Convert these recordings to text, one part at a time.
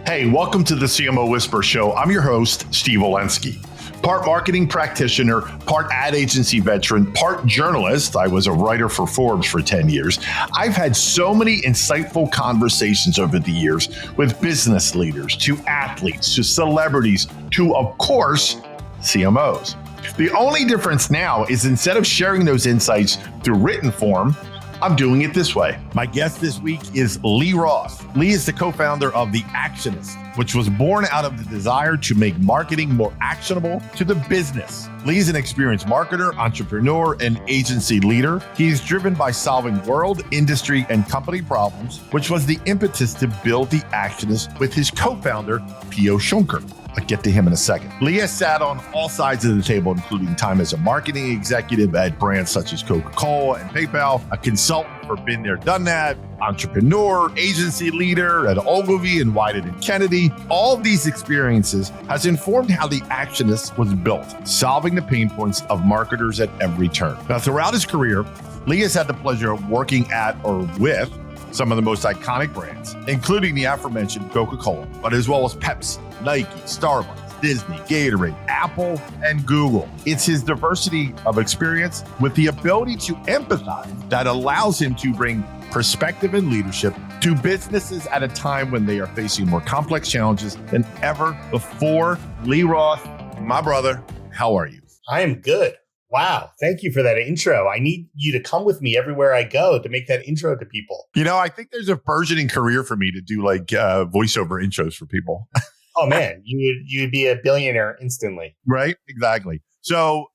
Hey, welcome to the CMO Whisper Show. I'm your host, Steve Olensky. Part marketing practitioner, part ad agency veteran, part journalist. I was a writer for Forbes for 10 years. I've had so many insightful conversations over the years with business leaders, to athletes, to celebrities, to, of course, CMOs. The only difference now is instead of sharing those insights through written form, I'm doing it this way. My guest this week is Lee Roth. Lee is the co-founder of The Actionist, which was born out of the desire to make marketing more actionable to the business. Lee is an experienced marketer, entrepreneur, and agency leader. He is driven by solving world, industry, and company problems, which was the impetus to build The Actionist with his co-founder, Pio Schunker. I'll get to him in a second. Lee has sat on all sides of the table, including time as a marketing executive at brands such as Coca-Cola and PayPal, a consultant for Been There, Done That, entrepreneur, agency leader at Ogilvy and Wieden and Kennedy. All of these experiences has informed how The Actionist was built, solving the pain points of marketers at every turn. Now, throughout his career, Lee has had the pleasure of working at or with some of the most iconic brands, including the aforementioned Coca-Cola, but as well as Pepsi, Nike, Starbucks, Disney, Gatorade, Apple, and Google. It's his diversity of experience with the ability to empathize that allows him to bring perspective and leadership to businesses at a time when they are facing more complex challenges than ever before. Lee Roth, my brother, how are you? I am good. Wow. Thank you for that intro. I need you to come with me everywhere I go to make that intro to people. You know, I think there's a burgeoning career for me to do like voiceover intros for people. Oh, man, you'd be a billionaire instantly. Right? Exactly. So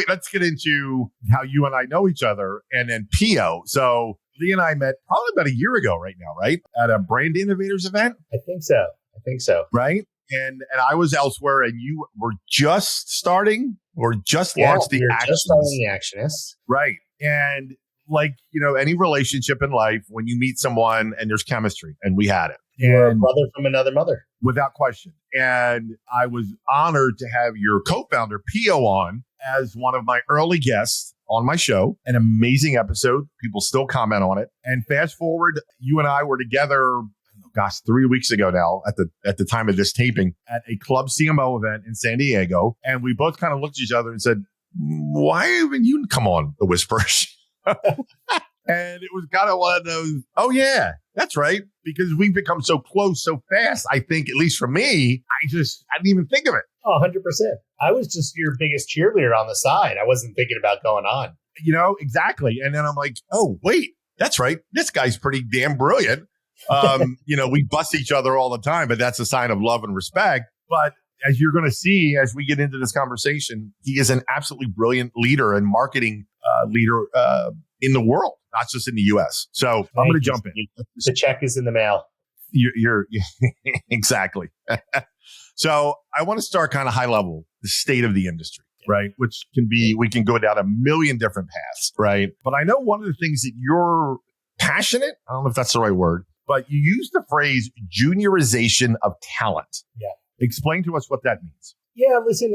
let's get into how you and I know each other and then Pio. So Lee and I met probably about a year ago right now, right? At a Brand Innovators event. I think so. Right? And I was elsewhere and you were just starting or just launched The Actionist. Just starting The Actionist. Right. And like, you know, any relationship in life, when you meet someone and there's chemistry, and we had it. You're a brother from another mother. Without question. And I was honored to have your co-founder, Pio, on as one of my early guests on my show. An amazing episode. People still comment on it. And fast forward, you and I were together, 3 weeks ago now at the time of this taping at a club CMO event in San Diego. And we both kind of looked at each other and said, why haven't you come on the Whispers? And it was kind of one of those, oh yeah, that's right. Because we've become so close so fast. I think, at least for me, I didn't even think of it. Oh, 100%. I was just your biggest cheerleader on the side. I wasn't thinking about going on. You know, exactly. And then I'm like, oh, wait, that's right. This guy's pretty damn brilliant. You know, we bust each other all the time, but that's a sign of love and respect. But as you're going to see, as we get into this conversation, he is an absolutely brilliant leader and marketing leader in the world, not just in the US. So I'm going to jump in. The check is in the mail. You're exactly. So I want to start kind of high level, the state of the industry, right? Which we can go down a million different paths, right? But I know one of the things that you're passionate, I don't know if that's the right word, but you use the phrase juniorization of talent. Yeah. Explain to us what that means. Yeah, listen,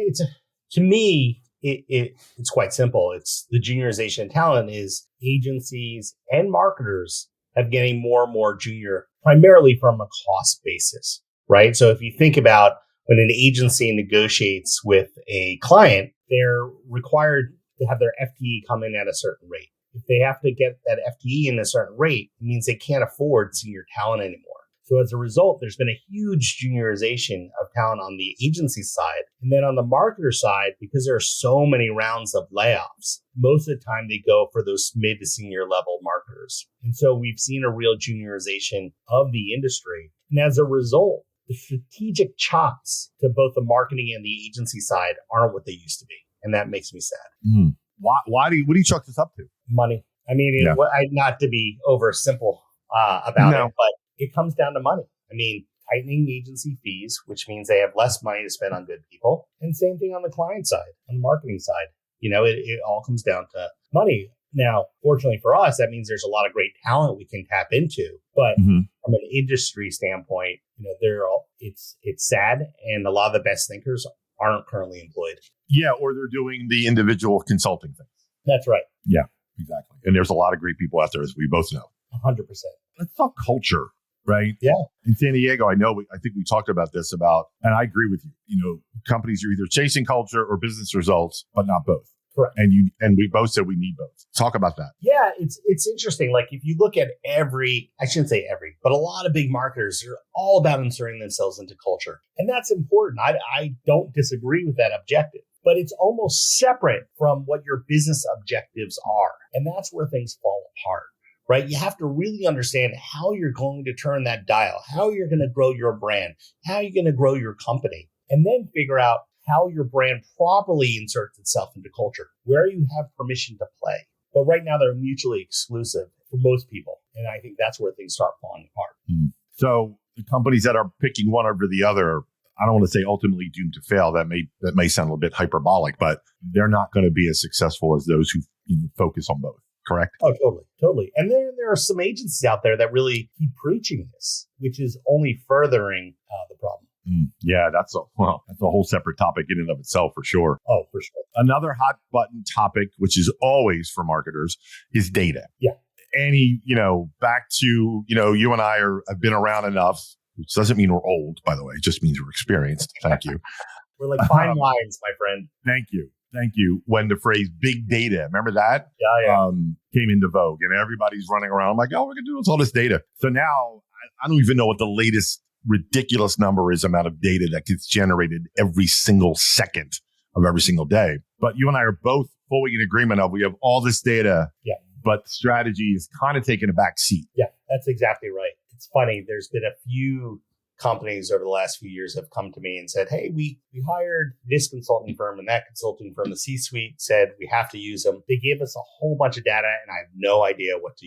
to me, it's quite simple. It's the juniorization of talent is agencies and marketers have getting more and more junior, primarily from a cost basis, right? So if you think about when an agency negotiates with a client, they're required to have their FTE come in at a certain rate. If they have to get that FTE in a certain rate, it means they can't afford senior talent anymore. So as a result, there's been a huge juniorization of talent on the agency side. And then on the marketer side, because there are so many rounds of layoffs, most of the time they go for those mid to senior level marketers. And so we've seen a real juniorization of the industry. And as a result, the strategic chops to both the marketing and the agency side aren't what they used to be. And that makes me sad. What do you chalk this up to? Money. I mean, not to be over simple about it, but it comes down to money. I mean, tightening agency fees, which means they have less money to spend on good people. And same thing on the client side, on the marketing side. You know, it all comes down to money. Now, fortunately for us, that means there's a lot of great talent we can tap into. But from an industry standpoint, you know, it's sad. And a lot of the best thinkers aren't currently employed. Yeah, or they're doing the individual consulting thing. That's right. Yeah, exactly. And there's a lot of great people out there, as we both know. 100%. Let's talk culture right? Yeah. In San Diego, I think we talked about this and I agree with you. Companies are either chasing culture or business results, but not both. Correct. And we both said we need both. Talk about that. Yeah, it's interesting. Like if you look at I shouldn't say every, but a lot of big marketers are all about inserting themselves into culture. And that's important. I don't disagree with that objective, but it's almost separate from what your business objectives are. And that's where things fall apart, right? You have to really understand how you're going to turn that dial, how you're going to grow your brand, how you're going to grow your company, and then figure out how your brand properly inserts itself into culture, where you have permission to play. But right now, they're mutually exclusive for most people. And I think that's where things start falling apart. So the companies that are picking one over the other, I don't want to say ultimately doomed to fail. That may sound a little bit hyperbolic, but they're not going to be as successful as those who focus on both. Correct? Oh, totally. And there are some agencies out there that really keep preaching this, which is only furthering the problem. Yeah, that's a whole separate topic in and of itself for sure. Oh, for sure. Another hot button topic, which is always for marketers, is data. Yeah. Back to, you and I have been around enough, which doesn't mean we're old, by the way. It just means we're experienced. Thank you. We're like fine wines, my friend. Thank you. When the phrase big data, remember that? Yeah. Came into vogue and everybody's running around. I'm like, oh, we're going to do this, all this data. So now I don't even know what the latest ridiculous number is amount of data that gets generated every single second of every single day. But you and I are both fully in agreement of we have all this data, but strategy is kind of taking a back seat. Yeah, that's exactly right. It's funny. There's been a few companies over the last few years have come to me and said, hey, we hired this consulting firm and that consulting firm. The C-suite said we have to use them. They gave us a whole bunch of data and I have no idea what to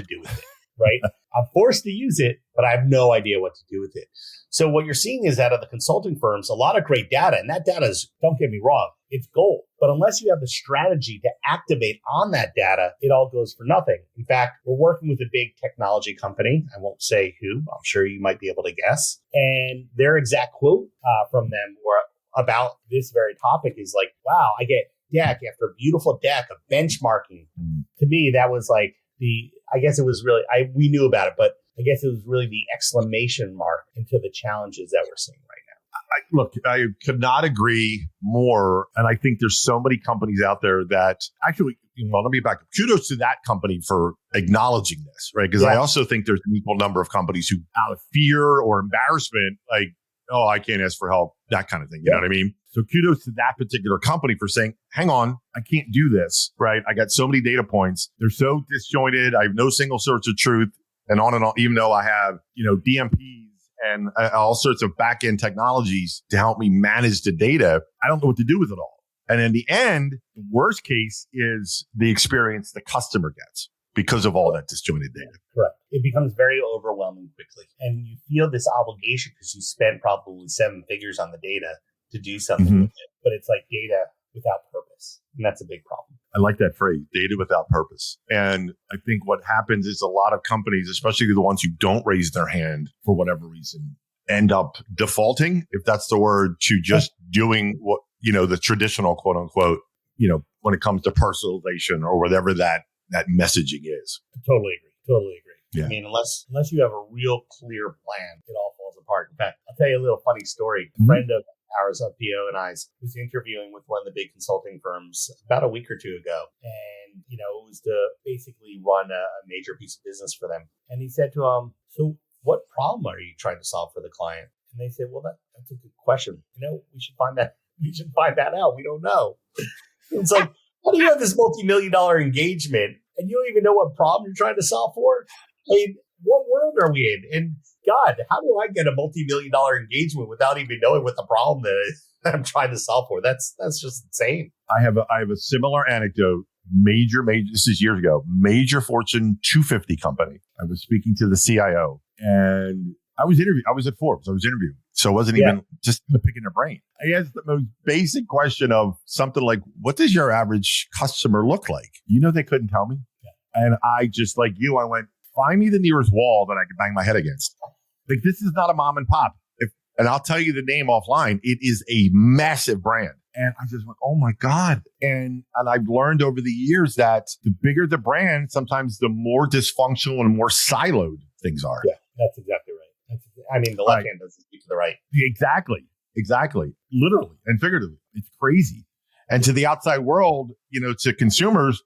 do with it. Right? I'm forced to use it, but I have no idea what to do with it. So what you're seeing is out of the consulting firms, a lot of great data. And that data is, don't get me wrong, it's gold. But unless you have the strategy to activate on that data, it all goes for nothing. In fact, we're working with a big technology company. I won't say who. I'm sure you might be able to guess. And their exact quote from them about this very topic is like, wow, I get deck after beautiful deck of benchmarking. To me, that was like we knew about it, but I guess it was really the exclamation mark into the challenges that we're seeing right now. I could not agree more. And I think there's so many companies out there that actually, let me back up. Kudos to that company for acknowledging this, right? Because I also think there's an equal number of companies who, out of fear or embarrassment, like, oh, I can't ask for help, that kind of thing. You know what I mean? So kudos to that particular company for saying, hang on, I can't do this, right? I got so many data points. They're so disjointed. I have no single source of truth and on, even though I have, DMPs and all sorts of back-end technologies to help me manage the data. I don't know what to do with it all. And in the end, the worst case is the experience the customer gets because of all that disjointed data. Correct. It becomes very overwhelming quickly. And you feel this obligation because you spend probably 7 figures on the data to do something with it. But it's like data without purpose. And that's a big problem. I like that phrase, data without purpose. And I think what happens is a lot of companies, especially the ones who don't raise their hand for whatever reason, end up defaulting, if that's the word, to just doing what, the traditional quote unquote, when it comes to personalization or whatever that messaging is. I totally agree. Yeah. I mean, unless you have a real clear plan, it all falls apart. In fact, I'll tell you a little funny story. A friend of ours, a PO and I, was interviewing with one of the big consulting firms about a week or two ago. And, it was to basically run a major piece of business for them. And he said to him, so what problem are you trying to solve for the client? And they said, well, that's a good question. We should find that out. We don't know. It's like, how do you have this multi-million-dollar engagement and you don't even know what problem you're trying to solve for? I mean, what world are we in? And God, how do I get a multi-million-dollar engagement without even knowing what the problem that I'm trying to solve for? That's just insane. I have a similar anecdote. Major, this is years ago, major Fortune 250 company. I was speaking to the CIO and I was at Forbes. I was interviewing. So it wasn't even just picking their brain. I asked the most basic question of something like, what does your average customer look like? They couldn't tell me. Yeah. And I just like you, I went, find me the nearest wall that I can bang my head against. Like, this is not a mom and pop. And I'll tell you the name offline. It is a massive brand. And I just went, oh my God. And I've learned over the years that the bigger the brand, sometimes the more dysfunctional and more siloed things are. Yeah. That's exactly right. I mean, the All left right. hand doesn't speak to the right. Exactly. Literally and figuratively. It's crazy. And to the outside world, to consumers,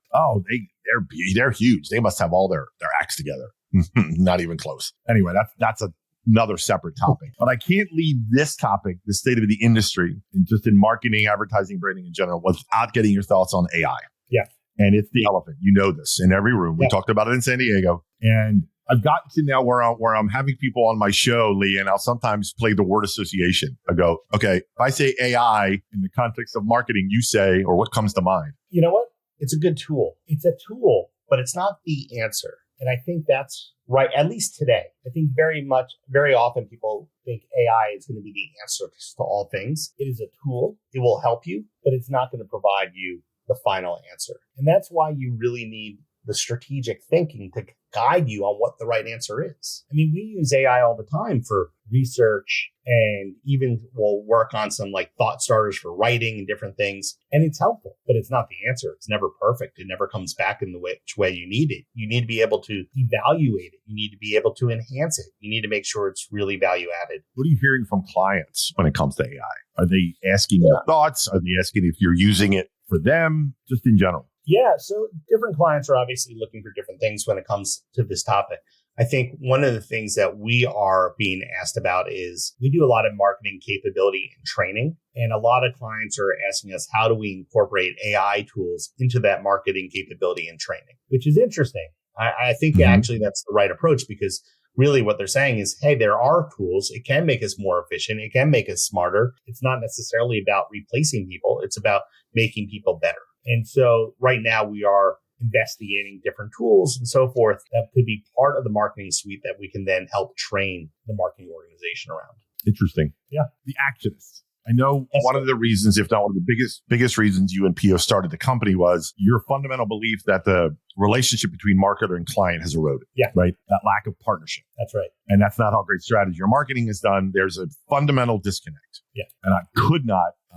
they're huge. They must have all their acts together. Not even close. Anyway, that's another separate topic. But I can't leave this topic, the state of the industry, and just in marketing, advertising, branding in general, without getting your thoughts on AI. Yeah. And it's the elephant. You know this in every room. We talked about it in San Diego. And I've gotten to now where I'm having people on my show, Lee, and I'll sometimes play the word association. I go, okay, if I say AI in the context of marketing, you say, or what comes to mind? You know what? It's a good tool. It's a tool, but it's not the answer. And I think that's right, at least today. I think very often people think AI is going to be the answer to all things. It is a tool. It will help you, but it's not going to provide you the final answer. And that's why you really need the strategic thinking to guide you on what the right answer is. I mean, we use AI all the time for research, and even we'll work on some like thought starters for writing and different things. And it's helpful, but it's not the answer. It's never perfect. It never comes back in the which way you need it. You need to be able to evaluate it. You need to be able to enhance it. You need to make sure it's really value added. What are you hearing from clients when it comes to AI? Are they asking your thoughts? Are they asking if you're using it for them, just in general? Yeah, so different clients are obviously looking for different things when it comes to this topic. I think one of the things that we are being asked about is we do a lot of marketing capability and training, and a lot of clients are asking us, how do we incorporate AI tools into that marketing capability and training, which is interesting. I think actually that's the right approach, because really what they're saying is, hey, there are tools. It can make us more efficient. It can make us smarter. It's not necessarily about replacing people. It's about making people better. And so right now we are investigating different tools and so forth that could be part of the marketing suite that we can then help train the marketing organization around. Interesting. Yeah. The actionists. I know one of the reasons, if not one of the biggest reasons you and Pio started the company was your fundamental belief that the relationship between marketer and client has eroded. Yeah. Right. That lack of partnership. That's right. And that's not how great strategy or marketing is done. There's a fundamental disconnect. Yeah. And I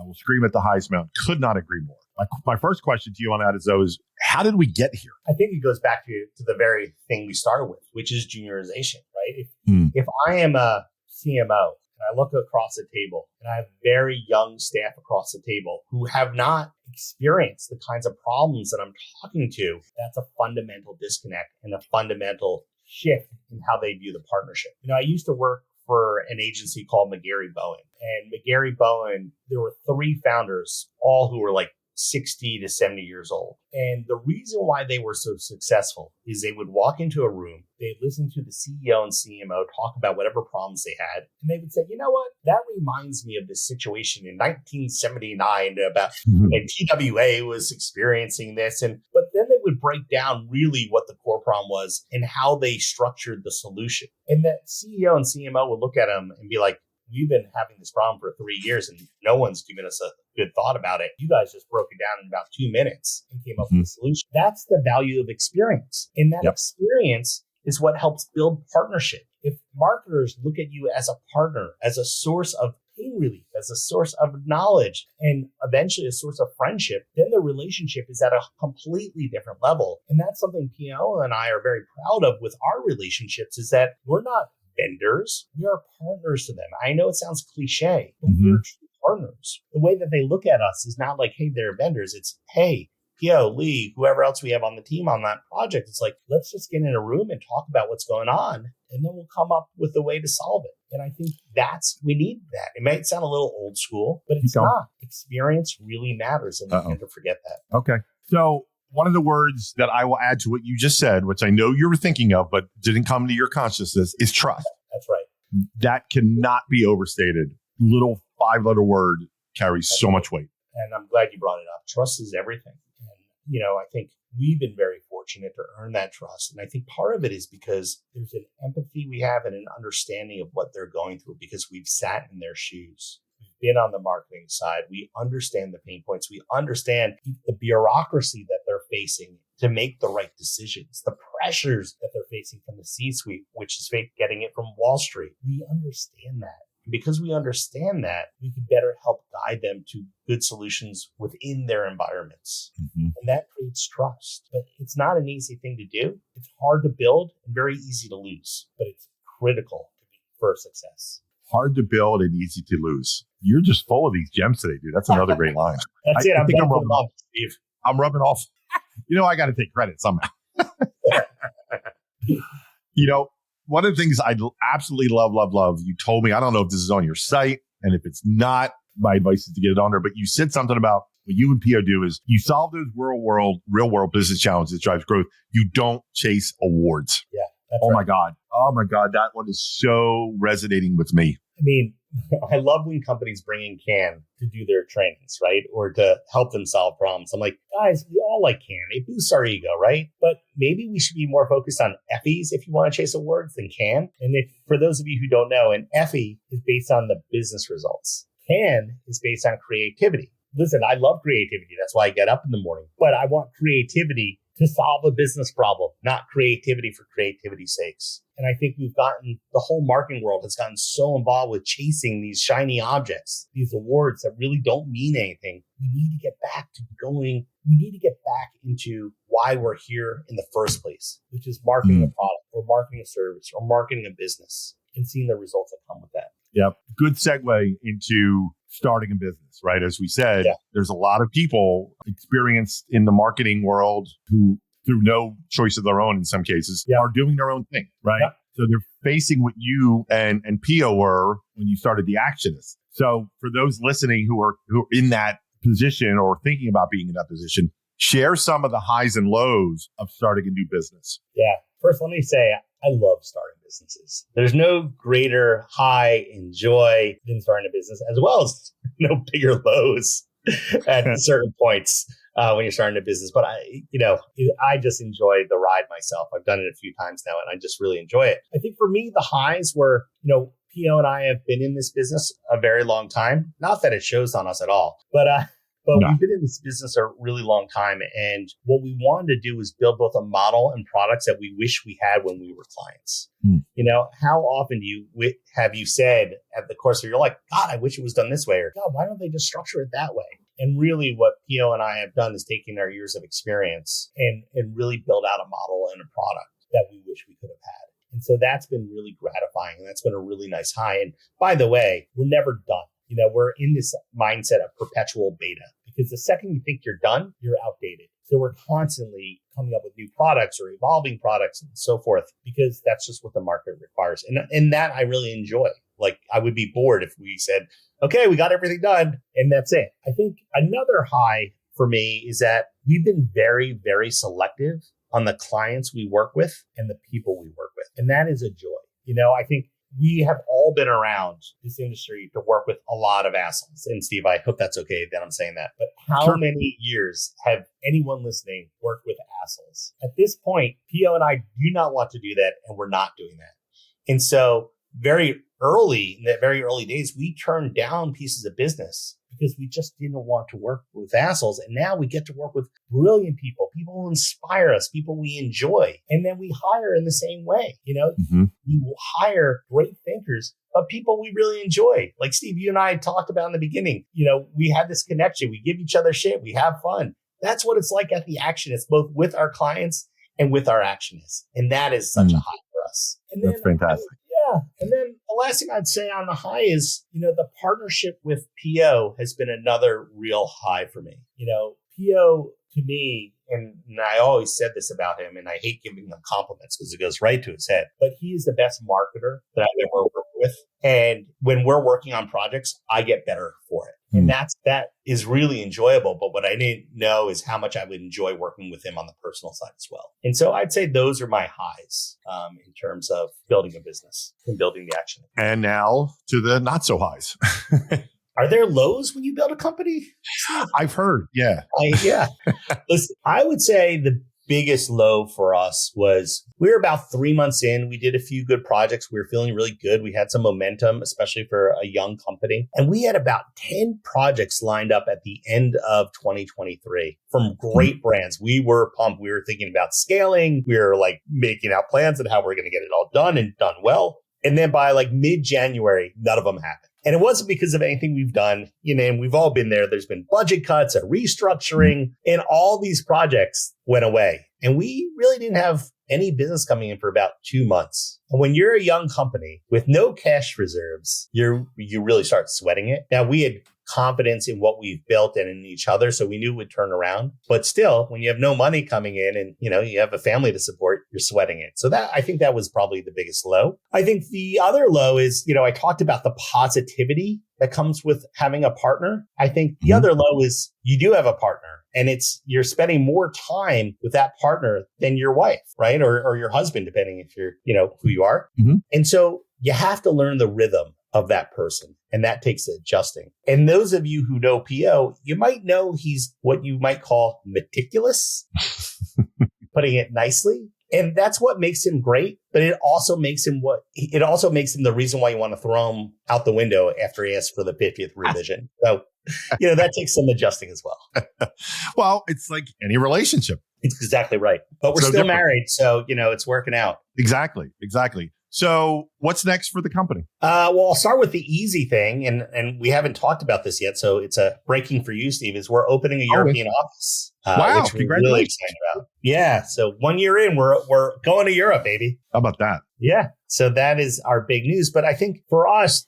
will scream at the highest mountain, could not agree more. My first question to you on that is how did we get here? I think it goes back to the very thing we started with, which is juniorization, right? If I am a CMO and I look across the table and I have very young staff across the table who have not experienced the kinds of problems that I'm talking to, that's a fundamental disconnect and a fundamental shift in how they view the partnership. I used to work for an agency called McGarry Bowen. And McGarry Bowen, there were 3 founders, all who were like 60 to 70 years old. And the reason why they were so successful is they would walk into a room, they'd listen to the CEO and CMO talk about whatever problems they had, and they would say, you know what, that reminds me of this situation in 1979 about and TWA was experiencing this. But then they would break down really what the core problem was and how they structured the solution. And that CEO and CMO would look at them and be like, we've been having this problem for 3 years and no one's given us a good thought about it. You guys just broke it down in about 2 minutes and came up with a solution. That's the value of experience. And that experience is what helps build partnership. If marketers look at you as a partner, as a source of pain relief, as a source of knowledge, and eventually a source of friendship, then the relationship is at a completely different level. And that's something Pio and I are very proud of with our relationships, is that we're not vendors. We are partners to them. I know it sounds cliche, but we're true partners. The way that they look at us is not like, hey, they're vendors. It's, hey, Pio, Lee, whoever else we have on the team on that project. It's like, let's just get in a room and talk about what's going on, and then we'll come up with a way to solve it. And I think we need that. It might sound a little old school, but it's not. Experience really matters, and we tend to forget that. Okay. So one of the words that I will add to what you just said, which I know you were thinking of, but didn't come to your consciousness, is trust. That's right. That cannot be overstated. Little 5-letter word carries so much weight. And I'm glad you brought it up. Trust is everything. And, I think we've been very fortunate to earn that trust. And I think part of it is because there's an empathy we have and an understanding of what they're going through, because we've sat in their shoes. We've been on the marketing side. We understand the pain points. We understand the bureaucracy that they're facing to make the right decisions, the pressures that they're facing from the C-suite, which is getting it from Wall Street. We understand that. And because we understand that, we can better help guide them to good solutions within their environments. And that creates trust. But it's not an easy thing to do. It's hard to build and very easy to lose. But it's critical for success. Hard to build and easy to lose. You're just full of these gems today, dude. That's another great line. That's it. I I'm think done for the month, Steve. I'm rubbing off. I got to take credit somehow. One of the things I absolutely love, you told me, I don't know if this is on your site, and if it's not, my advice is to get it on there, but you said something about what you and PO do is you solve those real world business challenges that drives growth. You don't chase awards. Yeah. Oh my God. That one is so resonating with me. I mean, I love when companies bring in Can to do their trainings, right? Or to help them solve problems. I'm like, guys, we all like Can. It boosts our ego, right? But maybe we should be more focused on Effie's if you want to chase awards than Can. And for those of you who don't know, an Effie is based on the business results. Can is based on creativity. Listen, I love creativity. That's why I get up in the morning. But I want creativity to solve a business problem, not creativity for creativity's sakes. And I think the whole marketing world has gotten so involved with chasing these shiny objects, these awards that really don't mean anything. We need to get back to we need to get back into why we're here in the first place, which is marketing a product or marketing a service or marketing a business and seeing the results that come with that. Yep. Good segue into starting a business, right? As we said, There's a lot of people experienced in the marketing world who, through no choice of their own in some cases, are doing their own thing, right? Yep. So they're facing what you and Pio were when you started the Actionist. So for those listening who are in that position or thinking about being in that position, share some of the highs and lows of starting a new business. Yeah. First, let me say, I love starting businesses. There's no greater high and joy than starting a business, as well as no bigger lows at certain points when you're starting a business. But I just enjoy the ride myself. I've done it a few times now, and I just really enjoy it. I think for me, the highs were, Pio and I have been in this business a very long time. Not that it shows on us at all, but we've been in this business a really long time. And what we wanted to do was build both a model and products that we wish we had when we were clients. How often have you said at the course of your life, God, I wish it was done this way, or God, why don't they just structure it that way? And really what Pio and I have done is taken our years of experience and really build out a model and a product that we wish we could have had. And so that's been really gratifying. And that's been a really nice high. And by the way, we're never done. We're in this mindset of perpetual beta, because the second you think you're done, you're outdated. So we're constantly coming up with new products or evolving products and so forth, because that's just what the market requires. And that I really enjoy. Like, I would be bored if we said, okay, we got everything done and that's it. I think another high for me is that we've been very, very selective on the clients we work with and the people we work with. And that is a joy. I think we have all been around this industry to work with a lot of assholes. And Steve, I hope that's okay that I'm saying that. But how many years have anyone listening worked with assholes? At this point, Pio and I do not want to do that, and we're not doing that. And so in the very early days, we turned down pieces of business because we just didn't want to work with assholes. And now we get to work with brilliant people who inspire us, people we enjoy. And then we hire in the same way. We will hire great thinkers, but people we really enjoy. Like Steve, you and I talked about in the beginning, we had this connection. We give each other shit. We have fun. That's what it's like at the Actionist, both with our clients and with our Actionists. And that is such a high for us. And that's fantastic. And then the last thing I'd say on the high is, the partnership with Pio has been another real high for me. Pio, to me, and I always said this about him, and I hate giving him compliments because it goes right to his head, but he is the best marketer that I've ever worked with. And when we're working on projects, I get better for it. And that is really enjoyable. But what I didn't know is how much I would enjoy working with him on the personal side as well. And so I'd say those are my highs in terms of building a business and building the action. And now to the not so highs. Are there lows when you build a company? I've heard. Yeah. Listen, I would say the biggest low for us was we were about 3 months in. We did a few good projects. We were feeling really good. We had some momentum, especially for a young company. And we had about 10 projects lined up at the end of 2023 from great brands. We were pumped. We were thinking about scaling. We were making out plans and how we're going to get it all done and done well. And then by mid-January, none of them happened. And it wasn't because of anything we've done, and we've all been there. There's been budget cuts, a restructuring, and all these projects went away. And we really didn't have any business coming in for about 2 months. And when you're a young company with no cash reserves, you really start sweating it. Now, we had confidence in what we've built and in each other, so we knew it would turn around. But still, when you have no money coming in and, you have a family to support, you're sweating it. So I think that was probably the biggest low. I think the other low is, I talked about the positivity that comes with having a partner. I think the other low is you do have a partner and you're spending more time with that partner than your wife, right? Or your husband, depending if you're, who you are. And so you have to learn the rhythm of that person. And that takes adjusting. And those of you who know PO, you might know he's what you might call meticulous, putting it nicely. And that's what makes him great. But it also makes him the reason why you want to throw him out the window after he asks for the 50th revision. So, that takes some adjusting as well. Well, it's like any relationship. It's exactly right. But we're still married. So, it's working out. Exactly. So what's next for the company? Well, I'll start with the easy thing. And we haven't talked about this yet. So it's a breaking for you, Steve, is we're opening a European office. Wow. Which we're really excited about. Yeah. So 1 year in, we're going to Europe, baby. How about that? Yeah. So that is our big news. But I think for us,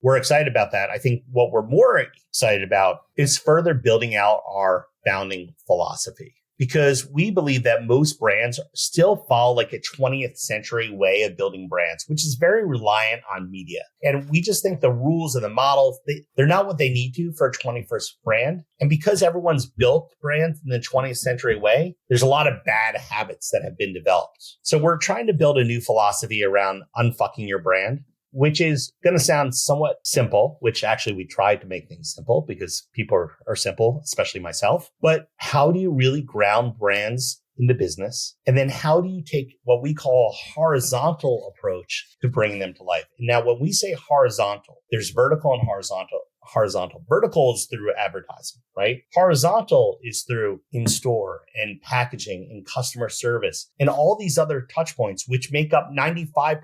we're excited about that. I think what we're more excited about is further building out our founding philosophy. Because we believe that most brands still follow like a 20th century way of building brands, which is very reliant on media. And we just think the rules and the models, they're not what they need to for a 21st brand. And because everyone's built brands in the 20th century way, there's a lot of bad habits that have been developed. So we're trying to build a new philosophy around unfucking your brand, which is going to sound somewhat simple, which actually we tried to make things simple because people are simple, especially myself. But how do you really ground brands in the business? And then how do you take what we call a horizontal approach to bring them to life? Now, when we say horizontal, there's vertical and horizontal. Vertical is through advertising, right? Horizontal is through in-store and packaging and customer service and all these other touch points, which make up 95%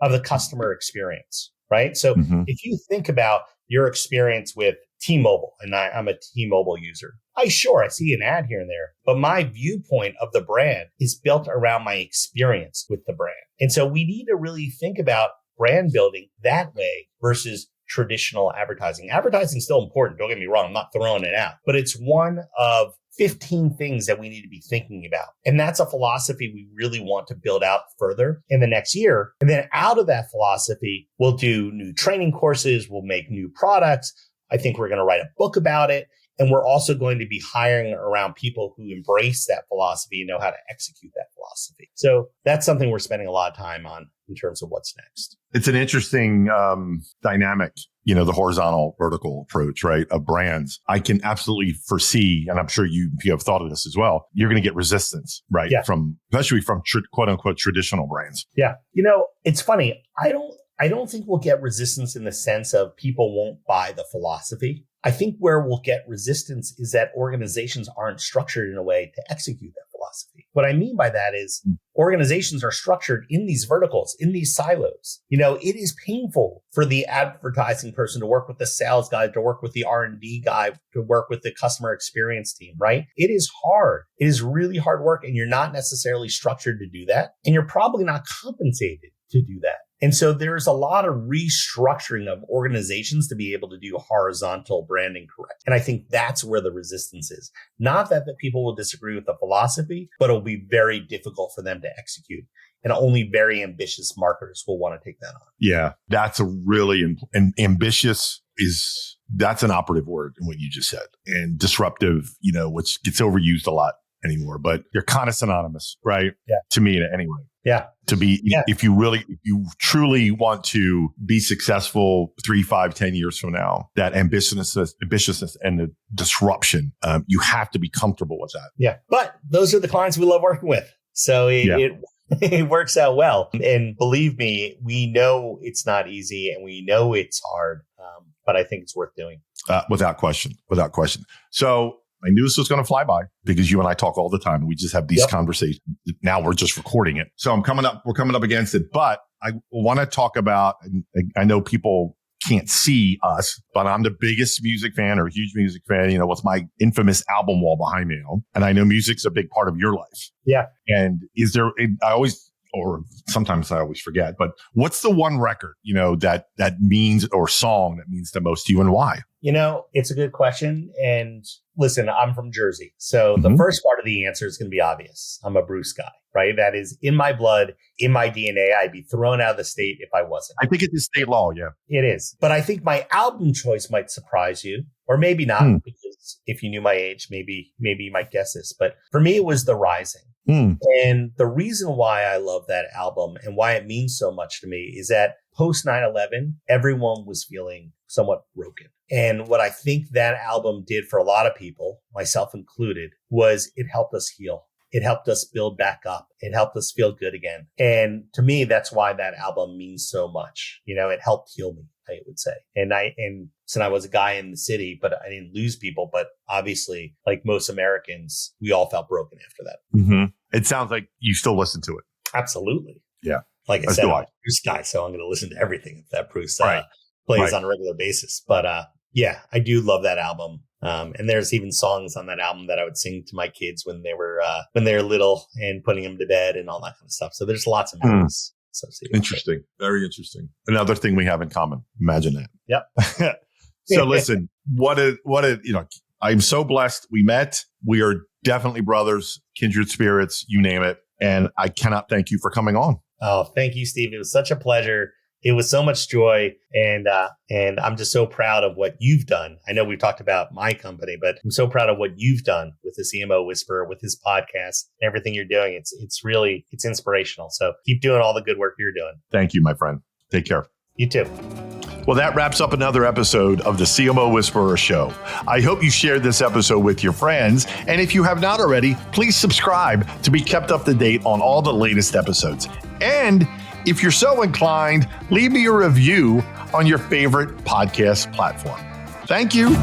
of the customer experience, right? So if you think about your experience with T-Mobile, and I'm a T-Mobile user, I see an ad here and there, but my viewpoint of the brand is built around my experience with the brand. And so we need to really think about brand building that way versus traditional advertising. Advertising is still important. Don't get me wrong. I'm not throwing it out, but it's one of 15 things that we need to be thinking about. And that's a philosophy we really want to build out further in the next year. And then out of that philosophy, we'll do new training courses. We'll make new products. I think we're going to write a book about it. And we're also going to be hiring around people who embrace that philosophy and know how to execute that philosophy. So that's something we're spending a lot of time on in terms of what's next. It's an interesting dynamic, the horizontal vertical approach, right, of brands. I can absolutely foresee, and I'm sure you have thought of this as well, you're going to get resistance, right, especially from quote unquote traditional brands. Yeah. It's funny. I don't think we'll get resistance in the sense of people won't buy the philosophy. I think where we'll get resistance is that organizations aren't structured in a way to execute that philosophy. What I mean by that is organizations are structured in these verticals, in these silos. It is painful for the advertising person to work with the sales guy, to work with the R&D guy, to work with the customer experience team, right? It is hard. It is really hard work, and you're not necessarily structured to do that. And you're probably not compensated to do that. And so there's a lot of restructuring of organizations to be able to do horizontal branding correct. And I think that's where the resistance is. Not that the people will disagree with the philosophy, but it'll be very difficult for them to execute. And only very ambitious marketers will want to take that on. Yeah, that's a really ambitious that's an operative word in what you just said. And disruptive, which gets overused a lot anymore, but they're kind of synonymous, right? Yeah. To me anyway. Yeah. To be, if you truly want to be successful 3, 5, 10 years from now, that ambitiousness and the disruption, you have to be comfortable with that. Yeah. But those are the clients we love working with. So it works out well. And believe me, we know it's not easy and we know it's hard, but I think it's worth doing. Without question. So I knew this was going to fly by because you and I talk all the time. We just have these conversations. Now we're just recording it. So we're coming up against it, but I want to talk about, I know people can't see us, but I'm the biggest music fan or a huge music fan, with my infamous album wall behind me. And I know music's a big part of your life. Yeah. And or sometimes I always forget, but what's the one record, that means, or song that means the most to you, and why? It's a good question. And listen, I'm from Jersey. So the first part of the answer is going to be obvious. I'm a Bruce guy, right? That is in my blood, in my DNA. I'd be thrown out of the state if I wasn't. I think it's state law. Yeah, it is. But I think my album choice might surprise you, or maybe not, because if you knew my age, maybe you might guess this. But for me, it was The Rising. And the reason why I love that album and why it means so much to me is that post 9/11, everyone was feeling somewhat broken. And what I think that album did for a lot of people, myself included, was it helped us heal. It helped us build back up. It helped us feel good again. And to me, that's why that album means so much. It helped heal me, I would say. And since I was a guy in the city, but I didn't lose people. But obviously, like most Americans, we all felt broken after that. It sounds like you still listen to it. Absolutely. Yeah. Like I said, I'm a Bruce guy, so I'm going to listen to everything that Bruce plays on a regular basis. But yeah, I do love that album. And there's even songs on that album that I would sing to my kids when they were little and putting them to bed and all that kind of stuff. So there's lots of memories associated. Interesting. Very interesting. Another thing we have in common. Imagine that. Yep. So listen, I'm so blessed we met. We are definitely brothers, kindred spirits, you name it. And I cannot thank you for coming on. Oh, thank you, Steve. It was such a pleasure. It was so much joy. And I'm just so proud of what you've done. I know we've talked about my company, but I'm so proud of what you've done with the CMO Whisperer, with his podcast, everything you're doing. It's inspirational. So keep doing all the good work you're doing. Thank you, my friend. Take care. You too. Well, that wraps up another episode of the CMO Whisperer Show. I hope you shared this episode with your friends. And if you have not already, please subscribe to be kept up to date on all the latest episodes. And if you're so inclined, leave me a review on your favorite podcast platform. Thank you.